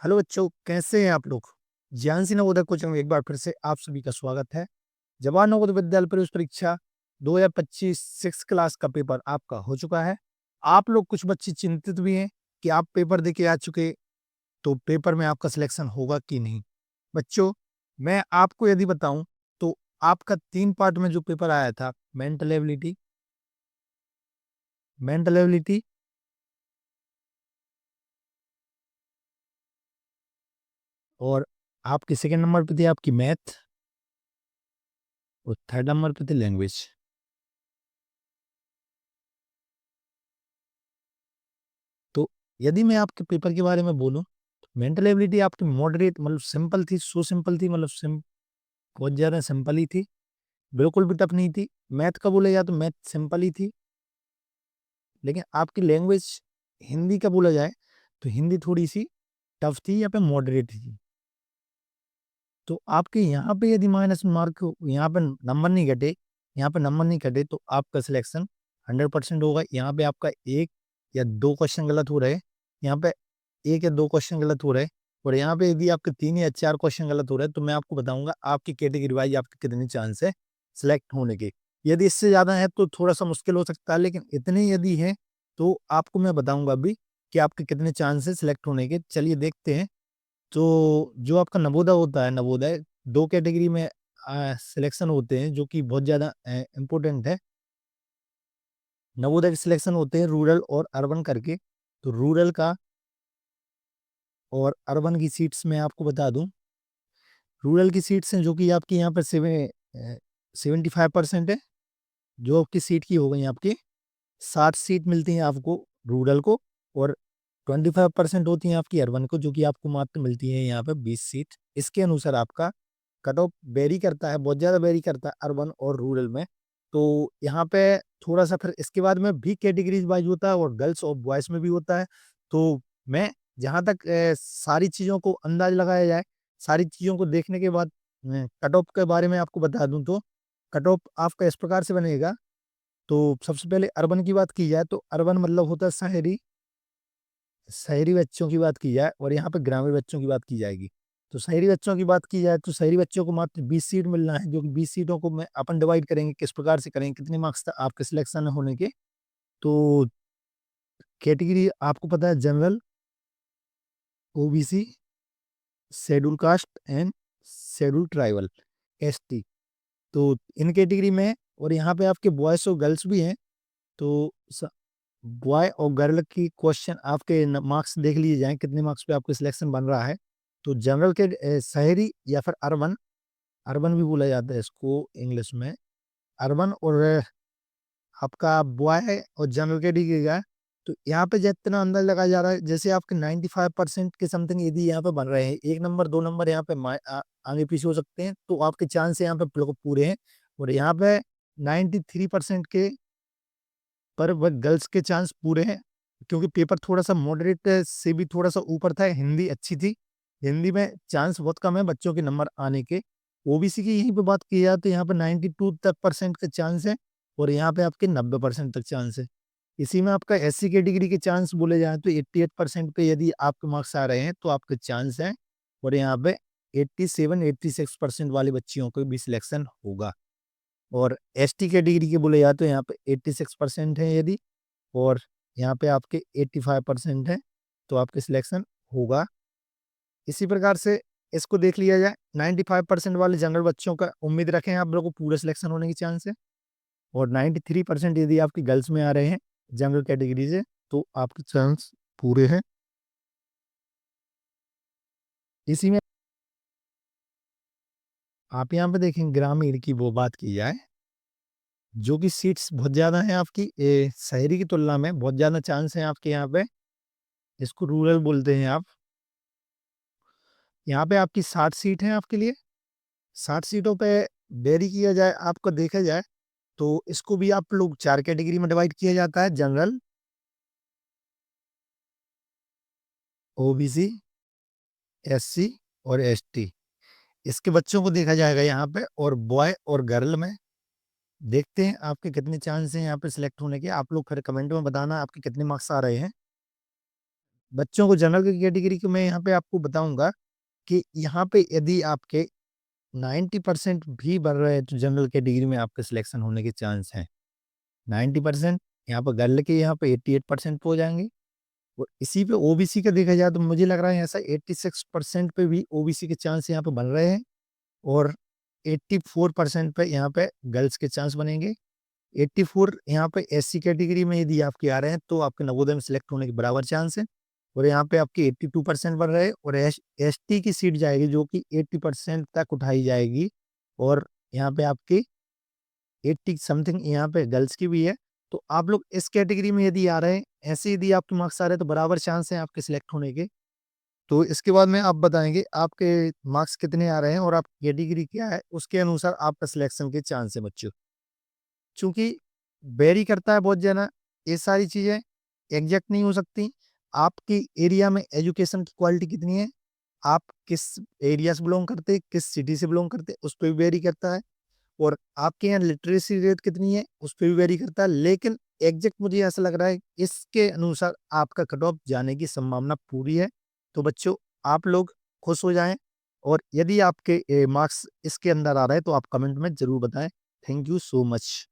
Hello बच्चों, कैसे हैं आप लोग। ज्ञान सिन्हा नवोदय कोचिंग में एक बार फिर से आप सभी का स्वागत है। जवाहर नवोदय विद्यालय प्रवेश परीक्षा 2025 सिक्स क्लास का पेपर आपका हो चुका है। आप लोग कुछ बच्चे चिंतित भी हैं कि आप पेपर दे के आ चुके, तो पेपर में आपका सिलेक्शन होगा कि नहीं। बच्चों, मैं आपको यदि बताऊं तो आपका 3 पार्ट में जो पेपर आया था, मेंटल एबिलिटी, मेंटल एबिलिटी और आपके सेकंड नंबर पे थी आपकी मैथ और थर्ड नंबर पे थी लैंग्वेज। तो यदि मैं आपके पेपर के बारे में बोलूं, मेंटल एबिलिटी आपकी मॉडरेट मतलब सिंपल थी, सो सिंपल थी, मतलब बहुत ज्यादा सिंपल ही थी, बिल्कुल भी टफ नहीं थी। मैथ का बोला जाए तो मैथ सिंपल ही थी, लेकिन आपकी लैंग्वेज हिंदी का बोला जाए तो हिंदी थोड़ी सी टफ थी या पे मॉडरेट थी। तो आपके यहाँ पे यदि माइनस मार्क, यहाँ पे नंबर नहीं घटे, यहाँ पे नंबर नहीं घटे तो आपका सिलेक्शन 100% होगा। यहाँ पे आपका एक या दो क्वेश्चन गलत हो रहे, यहाँ पे एक या दो क्वेश्चन गलत हो रहे, और यहाँ पे यदि आपके 3 या 4 क्वेश्चन गलत हो रहे हैं तो मैं आपको बताऊंगा आपकी कैटेगरी वाइज आपके कितने चांस है सिलेक्ट होने के। यदि इससे ज्यादा है तो थोड़ा सा मुश्किल हो सकता है, लेकिन इतने यदि है तो आपको मैं बताऊंगा अभी कि आपके कितने चांस है सिलेक्ट होने के। चलिए देखते हैं। तो जो आपका नवोदय होता है, नवोदय 2 कैटेगरी में सिलेक्शन होते हैं जो कि बहुत ज़्यादा इम्पोर्टेंट है। नवोदय के सिलेक्शन होते हैं रूरल और अर्बन करके। तो रूरल का और अर्बन की सीट्स में आपको बता दूं, रूरल की सीट्स हैं जो कि आपकी यहाँ पर 75% है, जो आपकी सीट की हो गई आपकी 60 सीट मिलती हैं आपको रूरल को, और 25% होती हैं आपकी अर्बन को, जो कि आपको मात्र मिलती है यहाँ पे 20 सीट। इसके अनुसार आपका कट ऑफ वेरी करता है, बहुत ज़्यादा वेरी करता है अर्बन और रूरल में। तो यहाँ पे थोड़ा सा फिर इसके बाद में भी कैटेगरीज वाइज होता है और गर्ल्स और बॉयज़ में भी होता है। तो मैं जहाँ तक सारी चीज़ों को अंदाज लगाया जाए, सारी चीज़ों को देखने के बाद कट ऑफ के बारे में आपको बता दूं तो कट ऑफ आपका इस प्रकार से बनेगा। तो सबसे पहले अर्बन की बात की जाए तो अर्बन मतलब होता है शहरी, शहरी बच्चों की बात की जाए, और यहाँ पे ग्रामीण बच्चों की बात की जाएगी। तो शहरी बच्चों की बात की जाए तो शहरी बच्चों को मात्र 20 सीट मिलना है, जो कि 20 सीटों को मैं अपन डिवाइड करेंगे, किस प्रकार से करेंगे, कितने मार्क्स तक आपके सिलेक्शन होने के। तो कैटेगरी आपको पता है, general, OBC, schedule caste and schedule tribal, ST. तो इन कैटेगरी में, और यहाँ पे आपके बॉयज और गर्ल्स भी हैं। तो बॉय और गर्ल की क्वेश्चन आपके मार्क्स देख लिए जाएं, कितने मार्क्स पे आपका सिलेक्शन बन रहा है। तो जनरल के शहरी या फिर अर्बन, अर्बन भी बोला जाता है इसको इंग्लिश में, अर्बन और आपका बॉय और जनरल के डी गया। तो यहाँ पे जितना अंदर लगा जा रहा है, जैसे आपके 95% के समथिंग यदि यहाँ पे बन रहे हैं, एक नंबर दो नंबर यहाँ पे आगे पीछे हो सकते हैं, तो आपके चांस यहाँ पे बिल्कुल पूरे हैं। और यहाँ पे 93% के पर वह गर्ल्स के चांस पूरे हैं, क्योंकि पेपर थोड़ा सा मॉडरेट से भी थोड़ा सा ऊपर था, हिंदी अच्छी थी, हिंदी में चांस बहुत कम है बच्चों के नंबर आने के। ओबीसी की यहीं पे बात की जाए तो यहाँ पे 92 तक परसेंट का चांस है, और यहाँ पे आपके 90% तक चांस है। इसी में आपका एससी कैटेगरी के चांस बोले जाए तो 88% पे यदि आपके मार्क्स आ रहे हैं तो आपके चांस हैं, और यहाँ पे 87-86% वाले बच्चियों को भी सिलेक्शन होगा। और एसटी कैटेगरी के बोले जाए तो यहाँ पे 86% है यदि, और यहाँ पे आपके 85% है, तो आपके सिलेक्शन होगा। इसी प्रकार से इसको देख लिया जाए, 95% वाले जनरल बच्चों का उम्मीद रखें आप लोगों को पूरे सिलेक्शन होने की चांस है, और 93% यदि आपकी गर्ल्स में आ रहे हैं जनरल कैटेगरी से तो आपके चांस पूरे हैं। इसी में आप यहाँ पे देखें, ग्रामीण की वो बात की जाए, जो कि सीट्स बहुत ज्यादा है आपकी शहरी की तुलना में, बहुत ज्यादा चांस है आपके यहाँ पे, इसको रूरल बोलते हैं आप। यहाँ पे आपकी 60 सीट है आपके लिए। 60 सीटों पे वेरी किया जाए, आपको देखा जाए तो इसको भी आप लोग 4 कैटेगरी में डिवाइड किया जाता है, जनरल, ओबीसी, एससी और एसटी। इसके बच्चों को देखा जाएगा यहाँ पे, और बॉय और गर्ल में देखते हैं आपके कितने चांस हैं यहाँ पे सिलेक्ट होने के। आप लोग फिर कमेंट में बताना आपके कितने मार्क्स आ रहे हैं। बच्चों को जनरल की कैटेगरी को मैं यहाँ पे आपको बताऊँगा कि यहाँ पे यदि आपके 90% भी बढ़ रहे हैं तो जनरल कैटेगरी में आपका सिलेक्शन होने के चांस हैं। 90% यहाँ पर गर्ल के यहाँ पे 88% पे हो जाएँगे और इसी पे ओबीसी का देखा जाए तो मुझे लग रहा है ऐसा 86% पे भी ओबीसी के चांस यहाँ पे बन रहे हैं और 84% पे यहाँ पे गर्ल्स के चांस बनेंगे। 84 यहाँ पे एससी कैटेगरी में यदि आपके आ रहे हैं तो आपके नवोदय में सिलेक्ट होने के बराबर चांस है और यहाँ पे आपके 82% बन रहे हैं और एसटी की सीट जाएगी जो कि 80% तक उठाई जाएगी और यहाँ पे आपकी 80 समथिंग यहाँ पे गर्ल्स की भी है। तो आप लोग इस कैटेगरी में यदि आ रहे हैं, ऐसे यदि आपके मार्क्स आ रहे हैं तो बराबर चांस है आपके सिलेक्ट होने के। तो इसके बाद में आप बताएँगे आपके मार्क्स कितने आ रहे हैं और आपकी कैटेगरी क्या है, उसके अनुसार आपका सिलेक्शन के चांस है बच्चों। चूँकि वेरी करता है बहुत ज़्यादा, ये सारी चीज़ें एग्ज़ैक्ट नहीं हो सकती। आपकी एरिया में एजुकेशन की क्वालिटी कितनी है, आप किस एरिया से बिलॉन्ग करते हैं, किस सिटी से बिलॉन्ग करते हैं, उस पे भी वेरी करता है और आपके यहाँ लिटरेसी रेट कितनी है, उस पे भी वेरी करता है। लेकिन एग्ज़ैक्ट मुझे ऐसा लग रहा है, इसके अनुसार आपका कट ऑफ जाने की संभावना पूरी है। तो बच्चों, आप लोग खुश हो जाएँ और यदि आपके मार्क्स इसके अंदर आ रहे हैं, तो आप कमेंट में ज़रूर बताएँ। Thank you so much.